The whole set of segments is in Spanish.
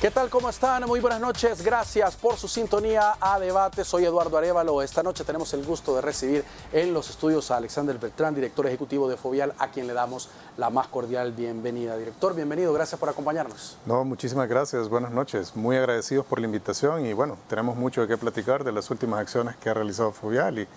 ¿Qué tal? ¿Cómo están? Muy buenas noches. Gracias por su sintonía a Debate. Soy Eduardo Arévalo. Esta noche tenemos el gusto de recibir en los estudios a Alexander Beltrán, director ejecutivo de Fovial, a quien le damos la más cordial bienvenida. Director, bienvenido. Gracias por acompañarnos. No, muchísimas gracias. Buenas noches. Muy agradecidos por la invitación y bueno, tenemos mucho de qué platicar de las últimas acciones que ha realizado Fovial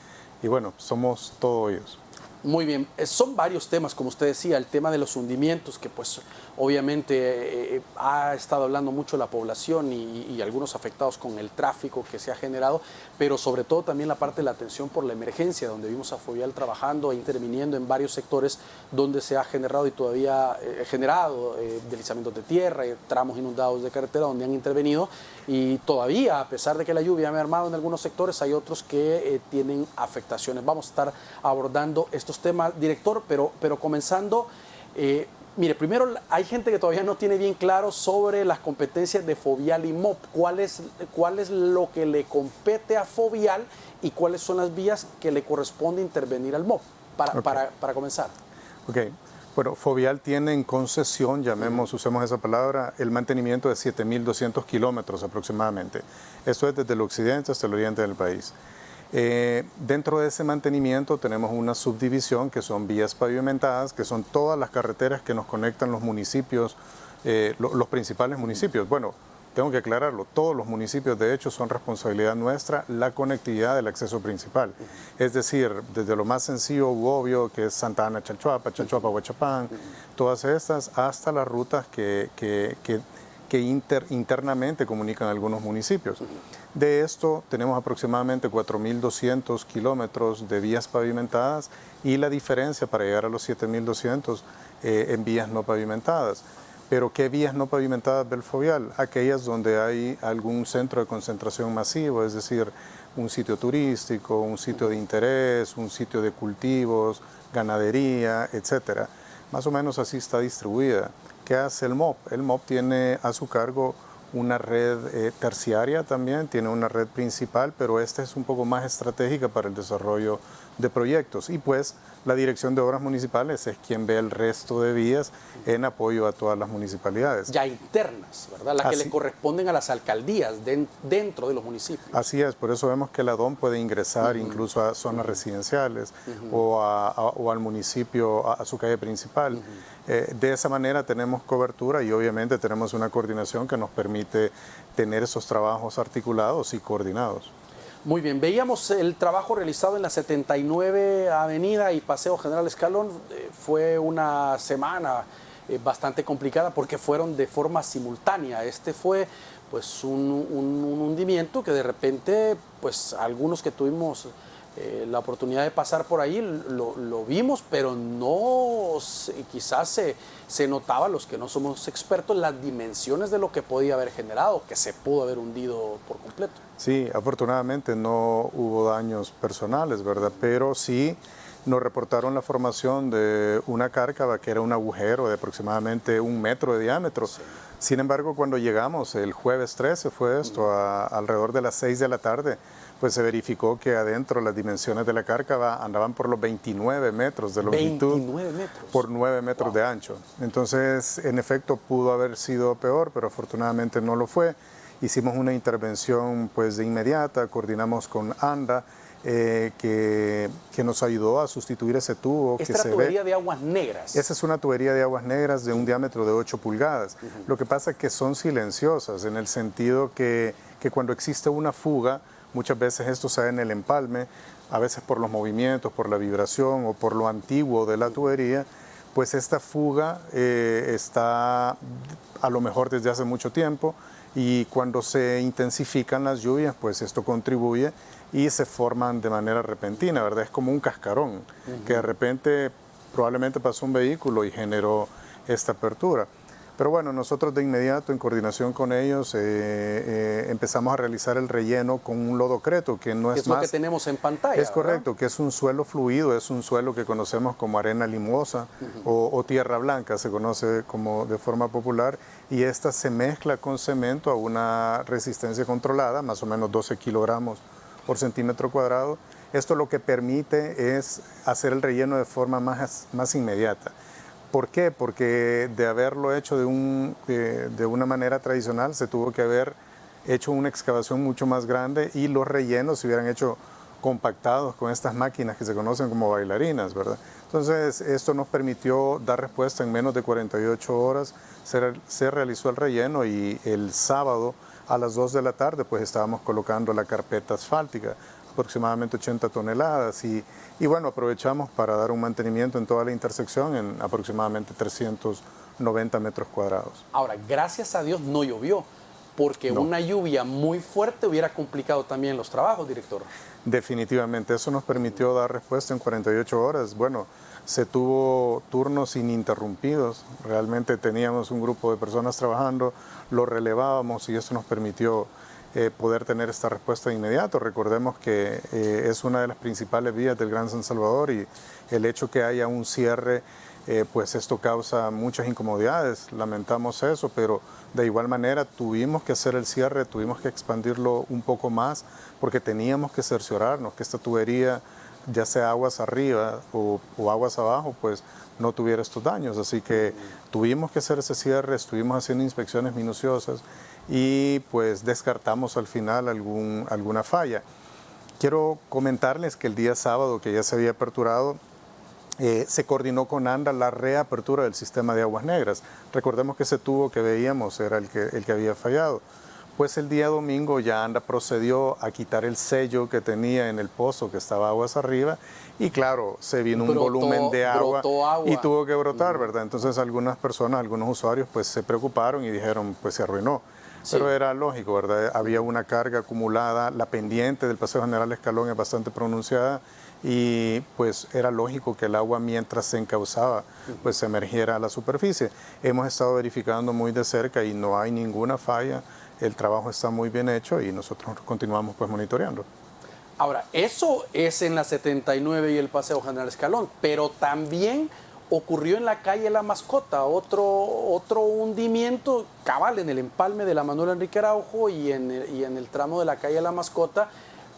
y bueno, somos todo oídos. Muy bien, son varios temas, como usted decía, el tema de los hundimientos, que pues obviamente ha estado hablando mucho la población y algunos afectados con el tráfico que se ha generado, pero sobre todo también la parte de la atención por la emergencia, donde vimos a Fovial trabajando e interviniendo en varios sectores donde se ha generado y todavía generado deslizamientos de tierra, tramos inundados de carretera donde han intervenido y todavía, a pesar de que la lluvia ha mermado en algunos sectores, hay otros que tienen afectaciones. Vamos a estar abordando estos temas, director, pero comenzando, mire, primero hay gente que todavía no tiene bien claro sobre las competencias de Fovial y MOP. ¿Cuál es lo que le compete a Fovial y cuáles son las vías que le corresponde intervenir al MOP? Para comenzar. Ok. Bueno, Fovial tiene en concesión, usemos esa palabra, el mantenimiento de 7.200 kilómetros aproximadamente. Esto es desde el occidente hasta el oriente del país. Dentro de ese mantenimiento tenemos una subdivisión que son vías pavimentadas, que son todas las carreteras que nos conectan los municipios, los principales municipios. Bueno, tengo que aclararlo, todos los municipios de hecho son responsabilidad nuestra la conectividad del acceso principal. Es decir, desde lo más sencillo u obvio que es Santa Ana, Chalchuapa, Chalchuapa, Huachapán, todas estas hasta las rutas que internamente comunican algunos municipios. De esto tenemos aproximadamente 4.200 kilómetros de vías pavimentadas y la diferencia para llegar a los 7.200 en vías no pavimentadas. Pero ¿qué vías no pavimentadas del Fovial? Aquellas donde hay algún centro de concentración masivo, es decir, un sitio turístico, un sitio de interés, un sitio de cultivos, ganadería, etcétera. Más o menos así está distribuida. ¿Qué hace el MOP? El MOP tiene a su cargo una red terciaria también, tiene una red principal, pero esta es un poco más estratégica para el desarrollo de proyectos. Y pues la Dirección de Obras Municipales es quien ve el resto de vías en apoyo a todas las municipalidades. Ya internas, ¿verdad? Las que le corresponden a las alcaldías dentro de los municipios. Así es, por eso vemos que la DOM puede ingresar incluso a zonas residenciales o al municipio, a su calle principal. De esa manera tenemos cobertura y obviamente tenemos una coordinación que nos permite tener esos trabajos articulados y coordinados. Muy bien, veíamos el trabajo realizado en la 79 Avenida y Paseo General Escalón. Fue una semana bastante complicada porque fueron de forma simultánea. Este fue pues un hundimiento que de repente, pues algunos que tuvimos la oportunidad de pasar por ahí lo vimos, pero no quizás se notaba, los que no somos expertos, las dimensiones de lo que podía haber generado, que se pudo haber hundido por completo. Sí, afortunadamente no hubo daños personales, ¿verdad? Pero sí nos reportaron la formación de una cárcava que era un agujero de aproximadamente 1 metro de diámetro. Sí. Sin embargo, cuando llegamos el jueves 13, fue esto, alrededor de las 6 de la tarde, pues se verificó que adentro las dimensiones de la cárcava andaban por los 29 metros de longitud 29 metros. Por 9 metros de ancho. Entonces, en efecto, pudo haber sido peor, pero afortunadamente no lo fue. Hicimos una intervención pues de inmediata, coordinamos con ANDA, que nos ayudó a sustituir ese tubo. Esta es la tubería de aguas negras. Esa es una tubería de aguas negras de un diámetro de 8 pulgadas. Lo que pasa es que son silenciosas en el sentido que cuando existe una fuga, muchas veces esto se da en el empalme, a veces por los movimientos, por la vibración o por lo antiguo de la tubería, pues esta fuga está a lo mejor desde hace mucho tiempo y cuando se intensifican las lluvias, pues esto contribuye y se forman de manera repentina, ¿verdad? Es como un cascarón que de repente probablemente pasó un vehículo y generó esta apertura. Pero bueno, nosotros de inmediato, en coordinación con ellos, empezamos a realizar el relleno con un lodocreto, que no es lo más... que tenemos en pantalla, Es correcto, ¿verdad? que es un suelo fluido, es un suelo que conocemos como arena limosa o tierra blanca, se conoce como de forma popular, y esta se mezcla con cemento a una resistencia controlada, más o menos 12 kilogramos por centímetro cuadrado. Esto lo que permite es hacer el relleno de forma más inmediata. ¿Por qué? Porque de haberlo hecho de una manera tradicional se tuvo que haber hecho una excavación mucho más grande y los rellenos se hubieran hecho compactados con estas máquinas que se conocen como bailarinas, ¿verdad? Entonces esto nos permitió dar respuesta en menos de 48 horas, se realizó el relleno y el sábado a las 2 de la tarde pues estábamos colocando la carpeta asfáltica, aproximadamente 80 toneladas y bueno, aprovechamos para dar un mantenimiento en toda la intersección en aproximadamente 390 metros cuadrados. Ahora, gracias a Dios no llovió, porque No. una lluvia muy fuerte hubiera complicado también los trabajos, director. Definitivamente, eso nos permitió dar respuesta en 48 horas. Bueno, se tuvo turnos ininterrumpidos, realmente teníamos un grupo de personas trabajando, lo relevábamos y eso nos permitió poder tener esta respuesta de inmediato. Recordemos que es una de las principales vías del Gran San Salvador y el hecho que haya un cierre, pues esto causa muchas incomodidades, lamentamos eso, pero de igual manera tuvimos que hacer el cierre, tuvimos que expandirlo un poco más porque teníamos que cerciorarnos que esta tubería, ya sea aguas arriba o aguas abajo, pues no tuviera estos daños. Así que tuvimos que hacer ese cierre, estuvimos haciendo inspecciones minuciosas y pues descartamos al final alguna falla. Quiero comentarles que el día sábado, que ya se había aperturado, se coordinó con ANDA la reapertura del sistema de aguas negras. Recordemos que ese tubo que veíamos era el que había fallado. Pues el día domingo ya ANDA procedió a quitar el sello que tenía en el pozo que estaba aguas arriba y claro, se vino un volumen de agua y tuvo que brotar, ¿verdad? Entonces algunas personas, algunos usuarios pues se preocuparon y dijeron pues se arruinó. Sí. Pero era lógico, ¿verdad? Había una carga acumulada, la pendiente del Paseo General Escalón es bastante pronunciada y pues era lógico que el agua mientras se encauzaba pues se emergiera a la superficie. Hemos estado verificando muy de cerca y no hay ninguna falla, el trabajo está muy bien hecho y nosotros continuamos pues monitoreando. Ahora, eso es en la 79 y el Paseo General Escalón, pero también ocurrió en la calle La Mascota, otro hundimiento cabal en el empalme de la Manuel Enrique Araujo y en el tramo de la calle La Mascota,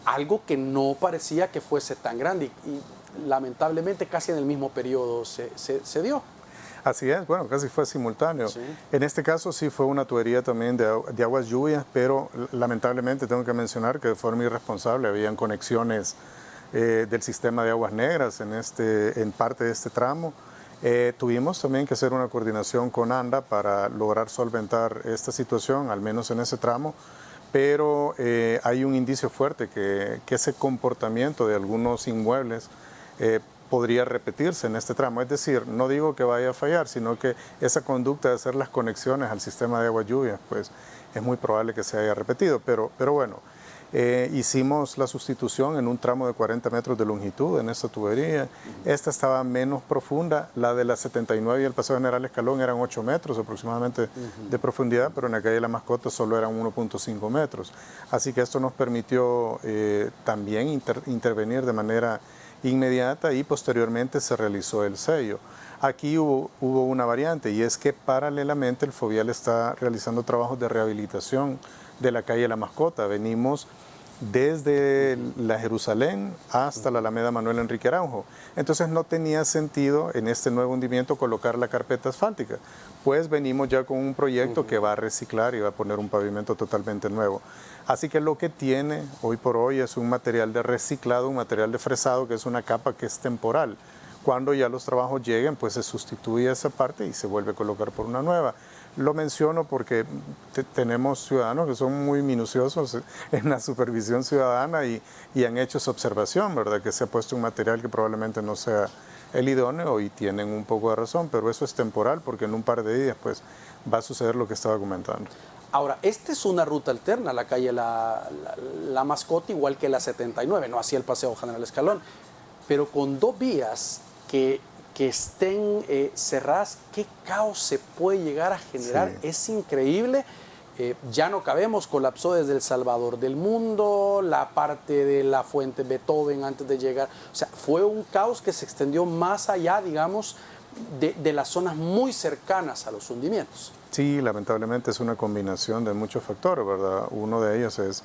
algo que no parecía que fuese tan grande y lamentablemente casi en el mismo periodo se dio. Así es, bueno, casi fue simultáneo. Sí. En este caso sí fue una tubería también de aguas lluvias, pero lamentablemente tengo que mencionar que de forma irresponsable habían conexiones del sistema de aguas negras en parte de este tramo. Tuvimos también que hacer una coordinación con ANDA para lograr solventar esta situación, al menos en ese tramo, pero hay un indicio fuerte que ese comportamiento de algunos inmuebles podría repetirse en este tramo. Es decir, no digo que vaya a fallar, sino que esa conducta de hacer las conexiones al sistema de agua lluvia, pues es muy probable que se haya repetido. Pero bueno, hicimos la sustitución en un tramo de 40 metros de longitud en esta tubería. Esta estaba menos profunda, la de la 79 y el Paseo General Escalón eran 8 metros aproximadamente de profundidad, pero en la calle La Mascota solo eran 1.5 metros. Así que esto nos permitió también intervenir de manera inmediata y posteriormente se realizó el sello. Aquí hubo una variante y es que paralelamente el Fovial está realizando trabajos de rehabilitación de la calle La Mascota. Venimos desde la Jerusalén hasta la Alameda Manuel Enrique Araujo. Entonces no tenía sentido en este nuevo hundimiento colocar la carpeta asfáltica, pues venimos ya con un proyecto que va a reciclar y va a poner un pavimento totalmente nuevo. Así que lo que tiene hoy por hoy es un material de reciclado, un material de fresado, que es una capa que es temporal. Cuando ya los trabajos lleguen, pues se sustituye esa parte y se vuelve a colocar por una nueva. Lo menciono porque tenemos ciudadanos que son muy minuciosos en la supervisión ciudadana y han hecho esa observación, ¿verdad? Que se ha puesto un material que probablemente no sea el idóneo y tienen un poco de razón, pero eso es temporal porque en un par de días pues va a suceder lo que estaba comentando. Ahora, esta es una ruta alterna, la calle La Mascota, igual que la 79, no así el Paseo General Escalón, pero con dos vías que que estén cerradas, qué caos se puede llegar a generar. Sí. Es increíble. Ya no cabemos, colapsó desde El Salvador del Mundo, la parte de la fuente Beethoven antes de llegar. O sea, fue un caos que se extendió más allá, digamos, de las zonas muy cercanas a los hundimientos. Sí, lamentablemente es una combinación de muchos factores, ¿verdad? Uno de ellos es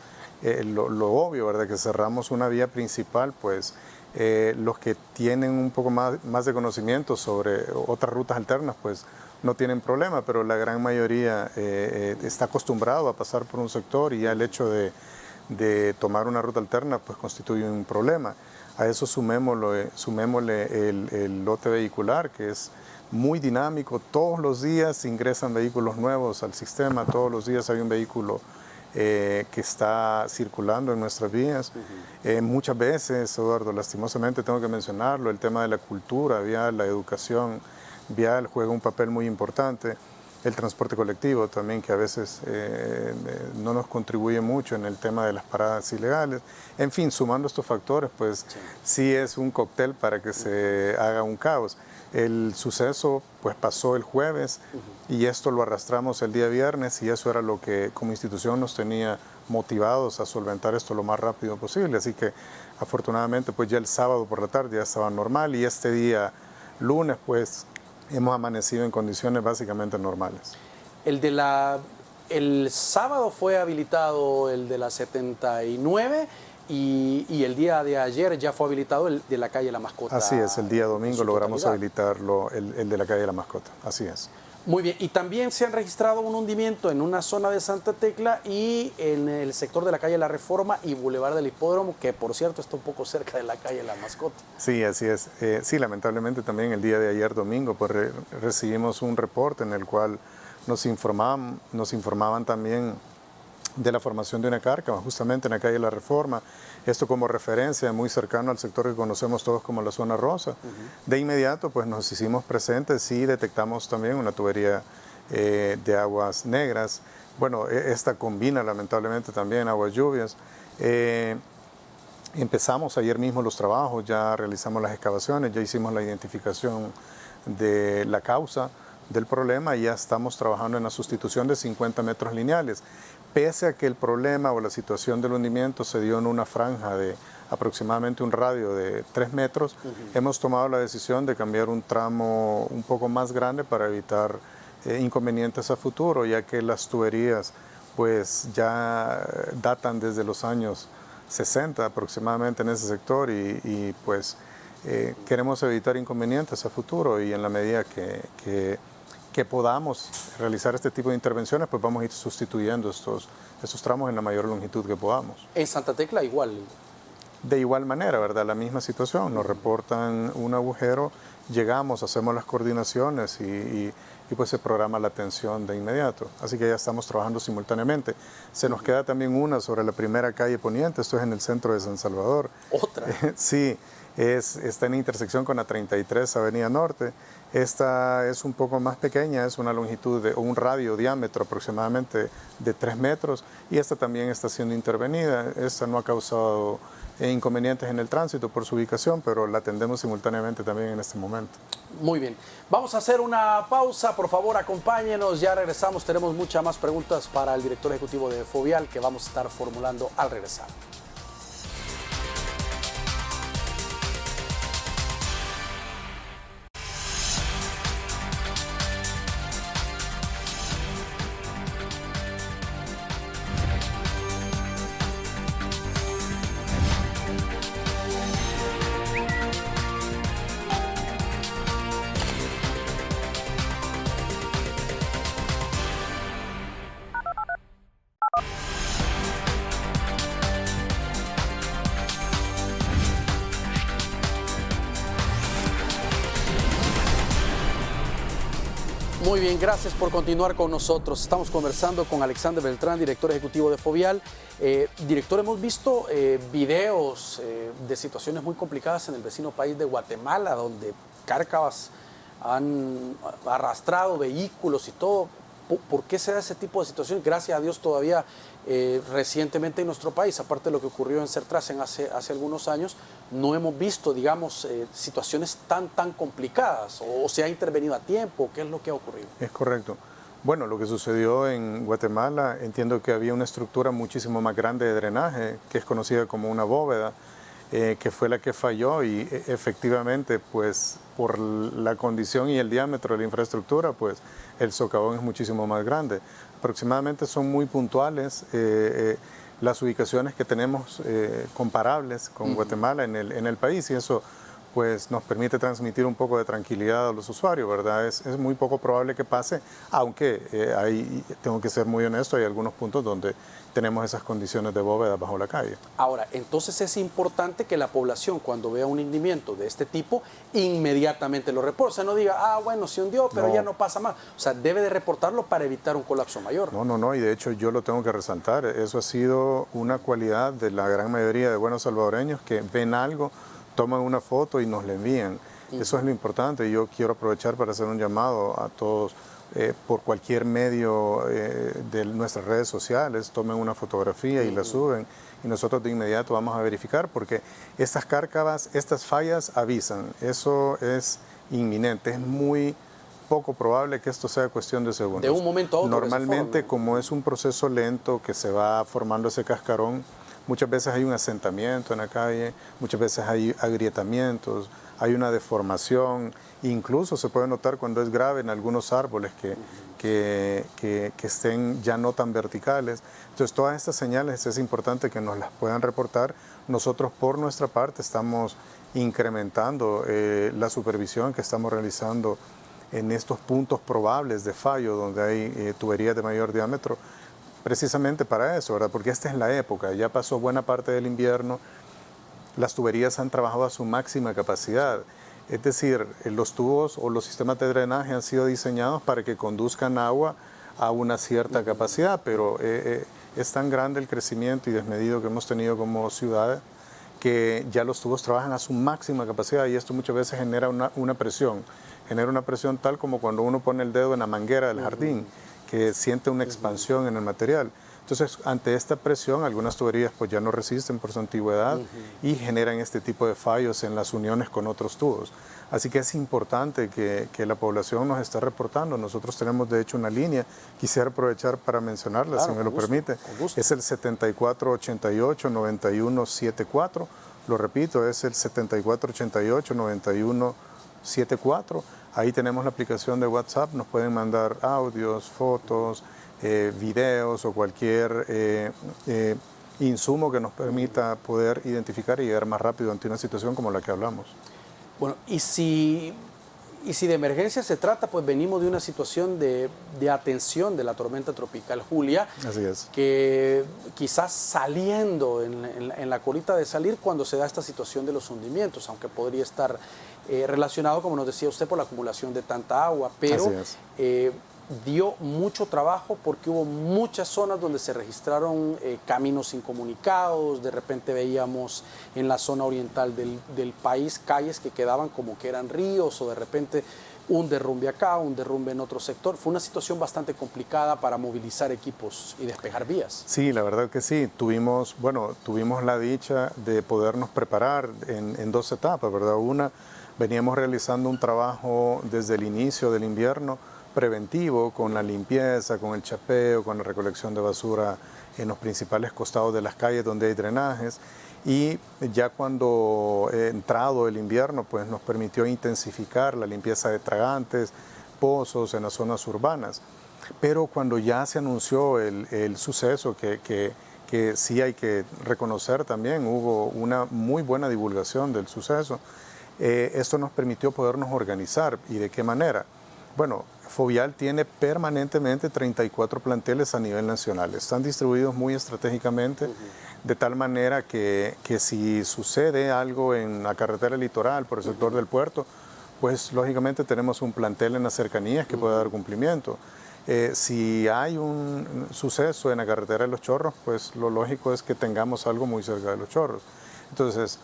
lo obvio, ¿verdad? Que cerramos una vía principal, pues los que tienen un poco más de conocimiento sobre otras rutas alternas, pues no tienen problema, pero la gran mayoría está acostumbrado a pasar por un sector y ya el hecho de tomar una ruta alterna, pues constituye un problema. A eso sumémosle el lote vehicular, que es muy dinámico. Todos los días ingresan vehículos nuevos al sistema, todos los días hay un vehículo que está circulando en nuestras vías. Muchas veces, Eduardo, lastimosamente tengo que mencionarlo, el tema de la cultura vial, la educación vial juega un papel muy importante. El transporte colectivo también, que a veces no nos contribuye mucho en el tema de las paradas ilegales. En fin, sumando estos factores, pues sí es un cóctel para que se haga un caos. El suceso pues pasó el jueves y esto lo arrastramos el día viernes, y eso era lo que como institución nos tenía motivados a solventar esto lo más rápido posible. Así que afortunadamente pues ya el sábado por la tarde ya estaba normal, y este día lunes pues hemos amanecido en condiciones básicamente normales. El sábado fue habilitado el de la 79 y el día de ayer ya fue habilitado el de la calle La Mascota. Así es, el día domingo logramos habilitarlo, el de la calle La Mascota, así es. Muy bien, y también se han registrado un hundimiento en una zona de Santa Tecla y en el sector de la calle La Reforma y Boulevard del Hipódromo, que por cierto está un poco cerca de la calle La Mascota. Sí, así es. Sí, lamentablemente también el día de ayer domingo pues recibimos un reporte en el cual nos informaban también de la formación de una cárcava justamente en la calle La Reforma, esto como referencia muy cercano al sector que conocemos todos como la zona rosa. De inmediato pues nos hicimos presentes y detectamos también una tubería de aguas negras. Bueno, esta combina lamentablemente también aguas lluvias. Empezamos ayer mismo los trabajos, ya realizamos las excavaciones, ya hicimos la identificación de la causa del problema y ya estamos trabajando en la sustitución de 50 metros lineales. Pese a que el problema o la situación del hundimiento se dio en una franja de aproximadamente un radio de 3 metros, hemos tomado la decisión de cambiar un tramo un poco más grande para evitar inconvenientes a futuro, ya que las tuberías pues ya datan desde los años 60 aproximadamente en ese sector y pues queremos evitar inconvenientes a futuro, y en la medida que podamos realizar este tipo de intervenciones, pues vamos a ir sustituyendo estos tramos en la mayor longitud que podamos. En Santa Tecla igual. De igual manera, ¿verdad? La misma situación, nos reportan un agujero, llegamos, hacemos las coordinaciones y pues se programa la atención de inmediato. Así que ya estamos trabajando simultáneamente. Se nos queda también una sobre la primera calle Poniente, esto es en el centro de San Salvador. ¿Otra? Sí, está en intersección con la 33 Avenida Norte. Esta es un poco más pequeña, es una longitud o un radio diámetro aproximadamente de 3 metros, y esta también está siendo intervenida. Esta no ha causado inconvenientes en el tránsito por su ubicación, pero la atendemos simultáneamente también en este momento. Muy bien. Vamos a hacer una pausa, por favor acompáñenos, ya regresamos, tenemos muchas más preguntas para el director ejecutivo de Fovial que vamos a estar formulando al regresar. Muy bien, gracias por continuar con nosotros. Estamos conversando con Alexander Beltrán, director ejecutivo de Fovial. Director, hemos visto videos de situaciones muy complicadas en el vecino país de Guatemala, donde cárcavas han arrastrado vehículos y todo. ¿Por qué se da ese tipo de situaciones? Gracias a Dios todavía recientemente en nuestro país, aparte de lo que ocurrió en Sertrasen hace algunos años, no hemos visto, digamos, situaciones tan complicadas, o se ha intervenido a tiempo, ¿qué es lo que ha ocurrido? Es correcto. Bueno, lo que sucedió en Guatemala, entiendo que había una estructura muchísimo más grande de drenaje, que es conocida como una bóveda, que fue la que falló y efectivamente, pues por la condición y el diámetro de la infraestructura, pues el socavón es muchísimo más grande. Aproximadamente son muy puntuales las ubicaciones que tenemos comparables con Guatemala en el país, y eso pues nos permite transmitir un poco de tranquilidad a los usuarios, ¿verdad? Es muy poco probable que pase, aunque tengo que ser muy honesto, hay algunos puntos donde tenemos esas condiciones de bóveda bajo la calle. Ahora, entonces es importante que la población, cuando vea un hundimiento de este tipo, inmediatamente lo reporte. O sea, no diga, bueno, se hundió, pero ya no pasa más. O sea, debe de reportarlo para evitar un colapso mayor. No, y de hecho yo lo tengo que resaltar. Eso ha sido una cualidad de la gran mayoría de buenos salvadoreños, que ven algo, toman una foto y nos la envían. Eso es lo importante. Yo quiero aprovechar para hacer un llamado a todos, por cualquier medio de nuestras redes sociales, tomen una fotografía y la suben, y nosotros de inmediato vamos a verificar, porque estas cárcavas, estas fallas avisan. Eso es inminente, es muy poco probable que esto sea cuestión de segundos. De un momento a otro. Normalmente, como es un proceso lento que se va formando ese cascarón, muchas veces hay un asentamiento en la calle, muchas veces hay agrietamientos, hay una deformación, incluso se puede notar cuando es grave en algunos árboles que estén ya no tan verticales. Entonces, todas estas señales es importante que nos las puedan reportar. Nosotros, por nuestra parte, estamos incrementando la supervisión que estamos realizando en estos puntos probables de fallo donde hay tuberías de mayor diámetro, precisamente para eso, ¿verdad? Porque esta es la época, ya pasó buena parte del invierno, las tuberías han trabajado a su máxima capacidad, es decir, los tubos o los sistemas de drenaje han sido diseñados para que conduzcan agua a una cierta capacidad, pero es tan grande el crecimiento y desmedido que hemos tenido como ciudad que ya los tubos trabajan a su máxima capacidad, y esto muchas veces genera una presión tal como cuando uno pone el dedo en la manguera del jardín, que siente una expansión en el material. Entonces, ante esta presión, algunas tuberías pues ya no resisten por su antigüedad y generan este tipo de fallos en las uniones con otros tubos. Así que es importante que la población nos esté reportando. Nosotros tenemos de hecho una línea, quisiera aprovechar para mencionarla, claro, si me lo permite. Es el 7488-9174, lo repito, es el 7488-9174. Ahí tenemos la aplicación de WhatsApp, nos pueden mandar audios, fotos, videos o cualquier insumo que nos permita poder identificar y llegar más rápido ante una situación como la que hablamos. Bueno, y si de emergencia se trata, pues venimos de una situación de atención de la tormenta tropical Julia. Así es. Que quizás saliendo en la colita de salir cuando se da esta situación de los hundimientos, aunque podría estar relacionado, como nos decía usted, por la acumulación de tanta agua, pero dio mucho trabajo porque hubo muchas zonas donde se registraron caminos incomunicados. De repente veíamos en la zona oriental del país calles que quedaban como que eran ríos, o de repente un derrumbe acá, un derrumbe en otro sector. Fue una situación bastante complicada para movilizar equipos y despejar vías. Sí, la verdad que sí. Tuvimos la dicha de podernos preparar en dos etapas, ¿verdad? Una, veníamos realizando un trabajo desde el inicio del invierno preventivo, con la limpieza, con el chapeo, con la recolección de basura en los principales costados de las calles donde hay drenajes, y ya cuando entrado el invierno, pues nos permitió intensificar la limpieza de tragantes, pozos en las zonas urbanas. Pero cuando ya se anunció el suceso, que sí hay que reconocer también, hubo una muy buena divulgación del suceso, esto nos permitió podernos organizar. ¿Y de qué manera? Bueno, Fovial tiene permanentemente 34 planteles a nivel nacional. Están distribuidos muy estratégicamente, de tal manera que si sucede algo en la carretera litoral, por el sector del puerto, pues lógicamente tenemos un plantel en las cercanías que puede dar cumplimiento. Si hay un suceso en la carretera de Los Chorros, pues lo lógico es que tengamos algo muy cerca de Los Chorros. Entonces,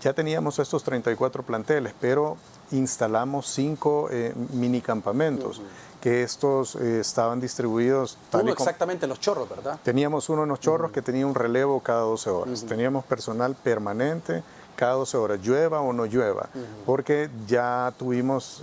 ya teníamos estos 34 planteles, pero instalamos 5 mini campamentos, que estos estaban distribuidos tal uno y como, exactamente en Los Chorros, ¿verdad? Teníamos uno en Los Chorros que tenía un relevo cada 12 horas. Teníamos personal permanente cada 12 horas, llueva o no llueva, porque ya tuvimos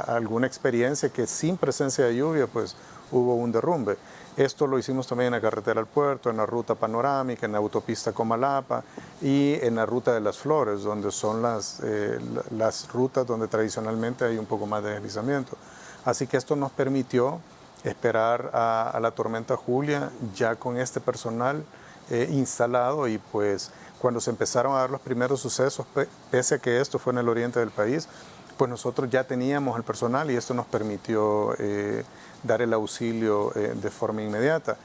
alguna experiencia que sin presencia de lluvia pues hubo un derrumbe. Esto lo hicimos también en la carretera al puerto, en la ruta panorámica, en la autopista Comalapa y en la ruta de las Flores, donde son las rutas donde tradicionalmente hay un poco más de deslizamiento. Así que esto nos permitió esperar a la tormenta Julia ya con este personal instalado, y pues cuando se empezaron a dar los primeros sucesos, pese a que esto fue en el oriente del país, pues nosotros ya teníamos el personal y esto nos permitió dar el auxilio de forma inmediata.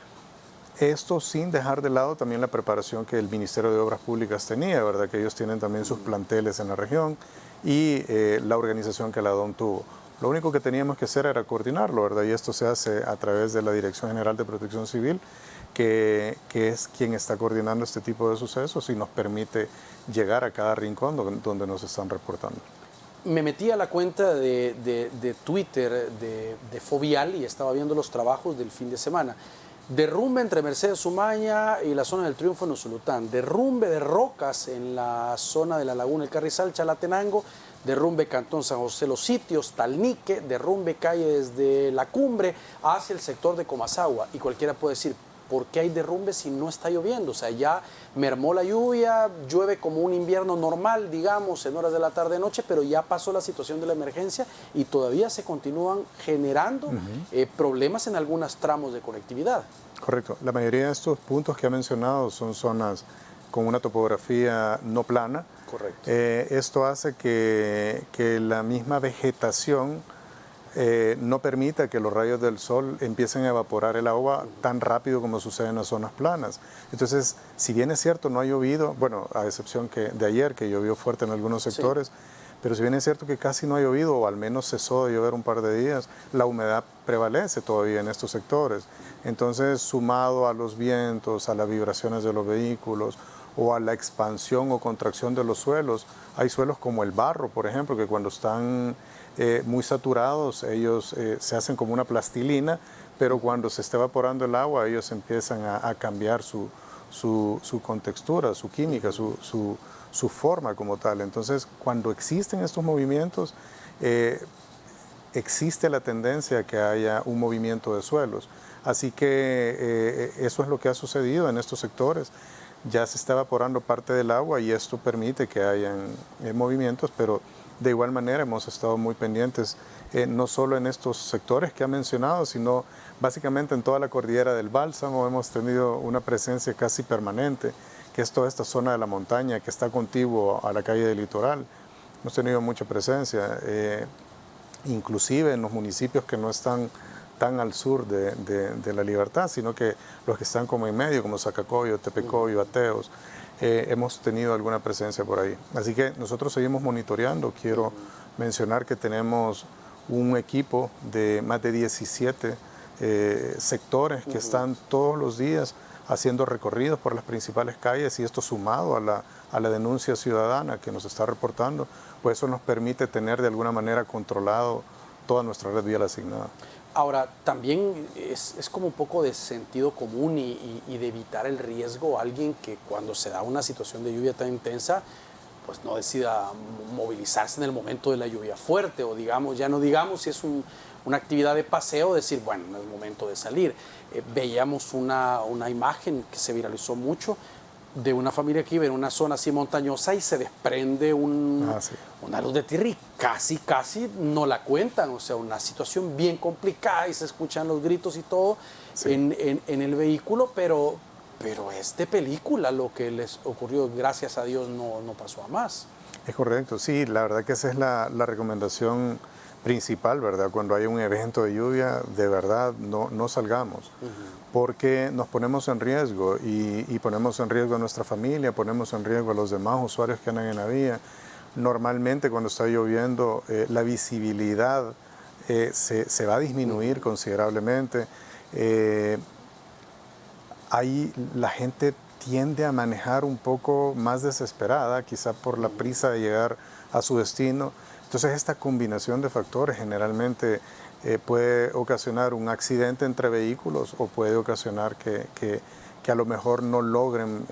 Esto sin dejar de lado también la preparación que el Ministerio de Obras Públicas tenía, ¿verdad? Que ellos tienen también sus planteles en la región y la organización que la DOM tuvo. Lo único que teníamos que hacer era coordinarlo, ¿verdad? Y esto se hace a través de la Dirección General de Protección Civil, que es quien está coordinando este tipo de sucesos y nos permite llegar a cada rincón donde nos están reportando. Me metí a la cuenta de Twitter de Fovial y estaba viendo los trabajos del fin de semana. Derrumbe entre Mercedes Umaña y la zona del Triunfo en Usulután. Derrumbe de rocas en la zona de la Laguna El Carrizal, Chalatenango. Derrumbe Cantón San José Los Sitios, Talnique. Derrumbe calle desde La Cumbre hacia el sector de Comasagua. Y cualquiera puede decir, ¿por qué hay derrumbes si no está lloviendo? O sea, ya mermó la lluvia, llueve como un invierno normal, digamos, en horas de la tarde-noche, pero ya pasó la situación de la emergencia y todavía se continúan generando problemas en algunos tramos de conectividad. Correcto. La mayoría de estos puntos que ha mencionado son zonas con una topografía no plana. Correcto. Esto hace que la misma vegetación no permita que los rayos del sol empiecen a evaporar el agua tan rápido como sucede en las zonas planas. Entonces, si bien es cierto, no ha llovido, bueno, a excepción de ayer, que llovió fuerte en algunos sectores, sí, pero si bien es cierto que casi no ha llovido, o al menos cesó de llover un par de días, la humedad prevalece todavía en estos sectores. Entonces, sumado a los vientos, a las vibraciones de los vehículos, o a la expansión o contracción de los suelos, hay suelos como el barro, por ejemplo, que cuando están muy saturados, ellos se hacen como una plastilina, pero cuando se está evaporando el agua, ellos empiezan a cambiar su contextura, su química, su forma como tal. Entonces, cuando existen estos movimientos, existe la tendencia a que haya un movimiento de suelos. Así que eso es lo que ha sucedido en estos sectores. Ya se está evaporando parte del agua y esto permite que hayan movimientos, pero de igual manera hemos estado muy pendientes, no solo en estos sectores que ha mencionado, sino básicamente en toda la cordillera del Bálsamo. Hemos tenido una presencia casi permanente, que es toda esta zona de la montaña que está contiguo a la calle del Litoral. Hemos tenido mucha presencia, inclusive en los municipios que no están tan al sur de La Libertad, sino que los que están como en medio, como Zacacoyo, Tepecoyo, Ateos, hemos tenido alguna presencia por ahí. Así que nosotros seguimos monitoreando. Quiero mencionar que tenemos un equipo de más de 17 sectores que están todos los días haciendo recorridos por las principales calles, y esto sumado a la denuncia ciudadana que nos está reportando, pues eso nos permite tener de alguna manera controlado toda nuestra red vial asignada. Ahora, también es como un poco de sentido común y de evitar el riesgo a alguien que cuando se da una situación de lluvia tan intensa, pues no decida movilizarse en el momento de la lluvia fuerte, o digamos, ya no digamos si es una actividad de paseo, decir, bueno, no es momento de salir. Veíamos una imagen que se viralizó mucho de una familia que vive en una zona así montañosa y se desprende una luz de tierra y casi no la cuentan. O sea, una situación bien complicada y se escuchan los gritos y todo en el vehículo, pero es de película lo que les ocurrió. Gracias a Dios no pasó a más. Es correcto, sí, la verdad que esa es la recomendación principal, ¿verdad? Cuando hay un evento de lluvia, de verdad no salgamos, porque nos ponemos en riesgo y ponemos en riesgo a nuestra familia, ponemos en riesgo a los demás usuarios que andan en la vía. Normalmente cuando está lloviendo la visibilidad se va a disminuir considerablemente. Ahí la gente tiende a manejar un poco más desesperada, quizá por la prisa de llegar a su destino. Entonces esta combinación de factores generalmente puede ocasionar un accidente entre vehículos, o puede ocasionar que a lo mejor no logren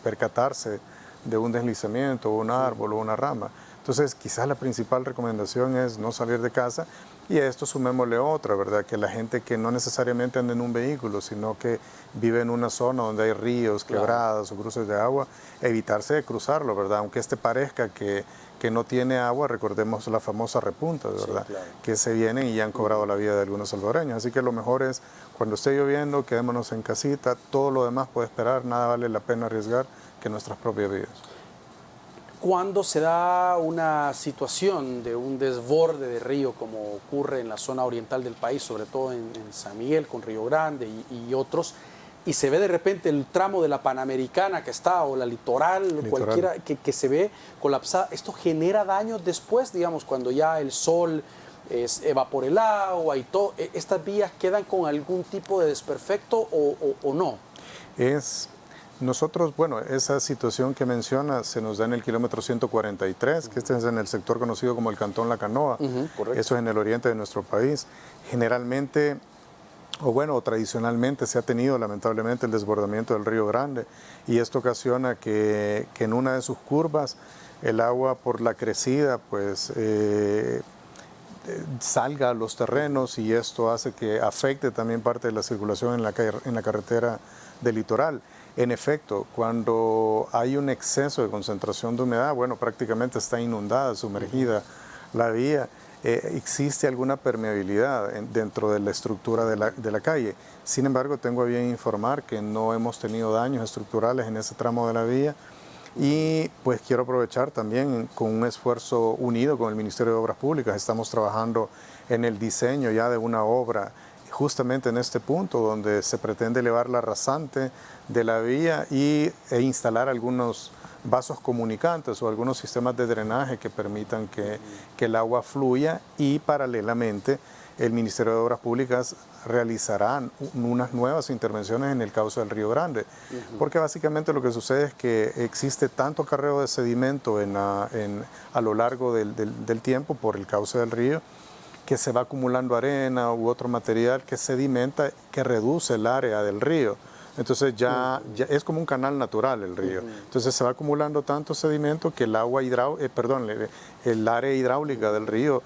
percatarse de un deslizamiento, o un árbol o una rama. Entonces, quizás la principal recomendación es no salir de casa, y a esto sumémosle otra, ¿verdad? Que la gente que no necesariamente anda en un vehículo, sino que vive en una zona donde hay ríos, quebradas o cruces de agua, evitarse de cruzarlo, ¿verdad? Aunque parezca que no tiene agua, recordemos la famosa repunta, ¿verdad? Sí, claro. Que se vienen y ya han cobrado la vida de algunos salvadoreños. Así que lo mejor es, cuando esté lloviendo, quedémonos en casita, todo lo demás puede esperar, nada vale la pena arriesgar que nuestras propias vidas. Cuando se da una situación de un desborde de río, como ocurre en la zona oriental del país, sobre todo en San Miguel con Río Grande y otros, y se ve de repente el tramo de la Panamericana que está, o la litoral. Cualquiera que se ve colapsada, ¿esto genera daños después, digamos, cuando ya el sol evapora el agua y todo? ¿Estas vías quedan con algún tipo de desperfecto o no? Nosotros, bueno, esa situación que menciona se nos da en el kilómetro 143, que este es en el sector conocido como el Cantón La Canoa. Correcto. Eso es en el oriente de nuestro país. Generalmente, o tradicionalmente, se ha tenido lamentablemente el desbordamiento del Río Grande, y esto ocasiona que en una de sus curvas el agua, por la crecida, pues salga a los terrenos, y esto hace que afecte también parte de la circulación en la carretera del litoral. En efecto, cuando hay un exceso de concentración de humedad, bueno, prácticamente está inundada, sumergida la vía. Existe alguna permeabilidad dentro de la estructura de la calle. Sin embargo, tengo a bien informar que no hemos tenido daños estructurales en ese tramo de la vía, y pues quiero aprovechar también, con un esfuerzo unido con el Ministerio de Obras Públicas, estamos trabajando en el diseño ya de una obra justamente en este punto, donde se pretende elevar la rasante de la vía e instalar algunos vasos comunicantes o algunos sistemas de drenaje que permitan que el agua fluya, y paralelamente el Ministerio de Obras Públicas realizará unas nuevas intervenciones en el cauce del Río Grande, porque básicamente lo que sucede es que existe tanto acarreo de sedimento a lo largo del tiempo por el cauce del río, que se va acumulando arena u otro material que sedimenta, que reduce el área del río. Entonces ya es como un canal natural el río. Entonces se va acumulando tanto sedimento que el área hidráulica del río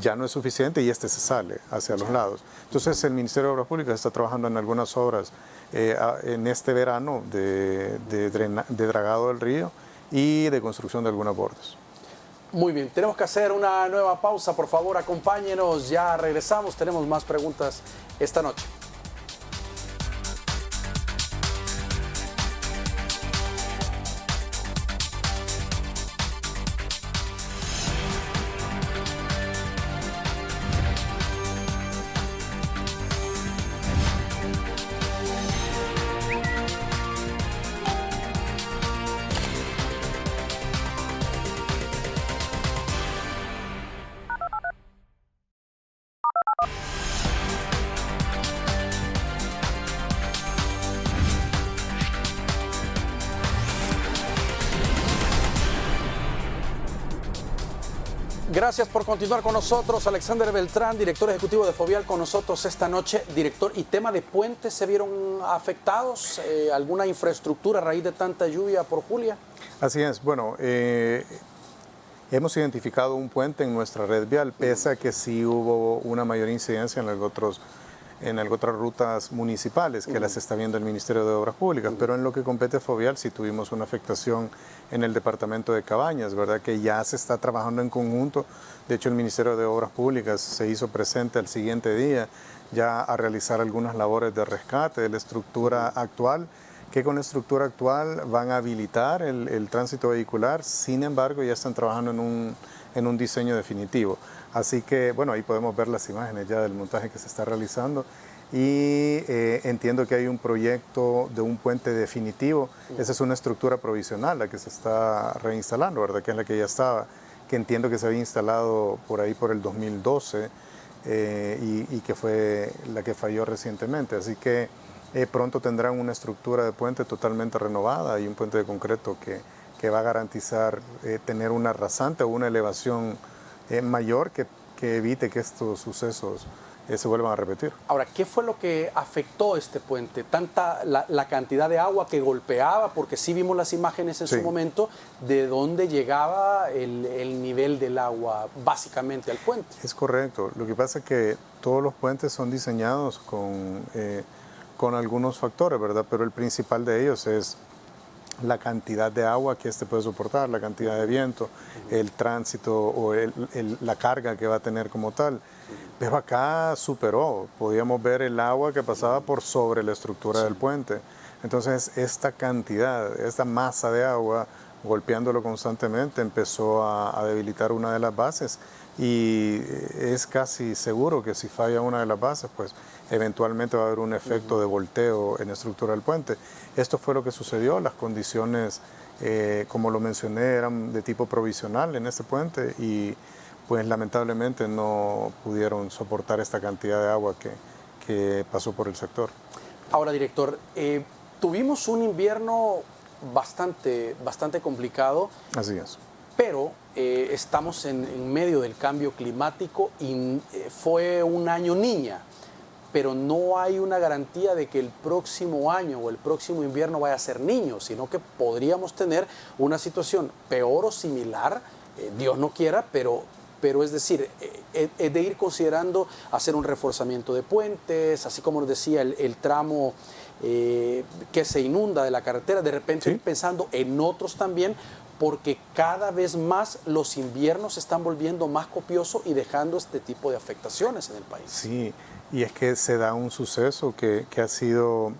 ya no es suficiente, y se sale hacia los lados. Entonces el Ministerio de Obras Públicas está trabajando en algunas obras en este verano de dragado del río y de construcción de algunos bordes. Muy bien, tenemos que hacer una nueva pausa, por favor acompáñenos, ya regresamos, tenemos más preguntas esta noche. Gracias por continuar con nosotros. Alexander Beltrán, director ejecutivo de Fovial, con nosotros esta noche. Director, ¿y tema de puentes se vieron afectados? ¿Alguna infraestructura a raíz de tanta lluvia por Julia? Así es. Bueno, hemos identificado un puente en nuestra red vial, pese a que sí hubo una mayor incidencia en otras rutas municipales que las está viendo el Ministerio de Obras Públicas, pero en lo que compete a Fovial sí tuvimos una afectación en el departamento de Cabañas, ¿verdad? Que ya se está trabajando en conjunto. De hecho, el Ministerio de Obras Públicas se hizo presente al siguiente día ya a realizar algunas labores de rescate de la estructura actual, que con la estructura actual van a habilitar el tránsito vehicular. Sin embargo, ya están trabajando en un diseño definitivo. Así que, bueno, ahí podemos ver las imágenes ya del montaje que se está realizando, y entiendo que hay un proyecto de un puente definitivo. Esa es una estructura provisional, la que se está reinstalando, ¿verdad? Que es la que ya estaba, que entiendo que se había instalado por ahí por el 2012 y que fue la que falló recientemente. Así que pronto tendrán una estructura de puente totalmente renovada y un puente de concreto que va a garantizar tener una rasante o una elevación mayor que evite que estos sucesos se vuelvan a repetir. Ahora, ¿qué fue lo que afectó este puente? Tanta la cantidad de agua que golpeaba, porque sí vimos las imágenes en su momento, de dónde llegaba el nivel del agua básicamente al puente. Es correcto. Lo que pasa es que todos los puentes son diseñados con algunos factores, ¿verdad? Pero el principal de ellos es la cantidad de agua que puede soportar, la cantidad de viento, el tránsito o la carga que va a tener como tal. Pero acá superó, podíamos ver el agua que pasaba por sobre la estructura del puente. Entonces esta cantidad, esta masa de agua golpeándolo constantemente empezó a debilitar una de las bases y es casi seguro que si falla una de las bases, pues eventualmente va a haber un efecto de volteo en la estructura del puente. Esto fue lo que sucedió, las condiciones, como lo mencioné, eran de tipo provisional en este puente y pues lamentablemente no pudieron soportar esta cantidad de agua que pasó por el sector. Ahora, director, tuvimos un invierno bastante complicado. Así es. Pero estamos en medio del cambio climático y fue un año niña, pero no hay una garantía de que el próximo año o el próximo invierno vaya a ser niño, sino que podríamos tener una situación peor o similar, Dios no quiera, pero es decir, de ir considerando hacer un reforzamiento de puentes, así como nos decía el tramo que se inunda de la carretera, de repente ir pensando en otros también, porque cada vez más los inviernos se están volviendo más copiosos y dejando este tipo de afectaciones en el país. Sí, y es que se da un suceso que ha sido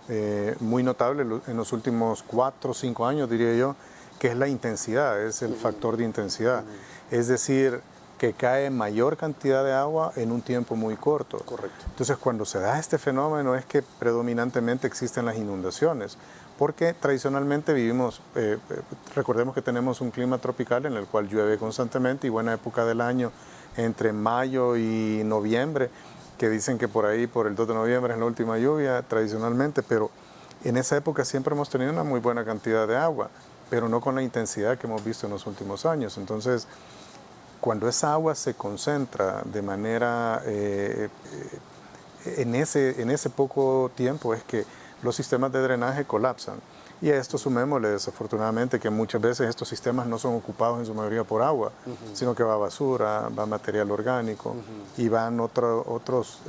muy notable en los últimos 4 o 5 años, diría yo, que es la intensidad, es el factor de intensidad. Es decir, que cae mayor cantidad de agua en un tiempo muy corto. Correcto. Entonces, cuando se da este fenómeno es que predominantemente existen las inundaciones, porque tradicionalmente vivimos, recordemos que tenemos un clima tropical en el cual llueve constantemente y buena época del año entre mayo y noviembre, que dicen que por ahí, por el 2 de noviembre es la última lluvia tradicionalmente, pero en esa época siempre hemos tenido una muy buena cantidad de agua, pero no con la intensidad que hemos visto en los últimos años. Entonces, cuando esa agua se concentra de manera, en ese poco tiempo es que los sistemas de drenaje colapsan. Y a esto sumémosle desafortunadamente que muchas veces estos sistemas no son ocupados en su mayoría por agua, sino que va basura, va material orgánico y van otros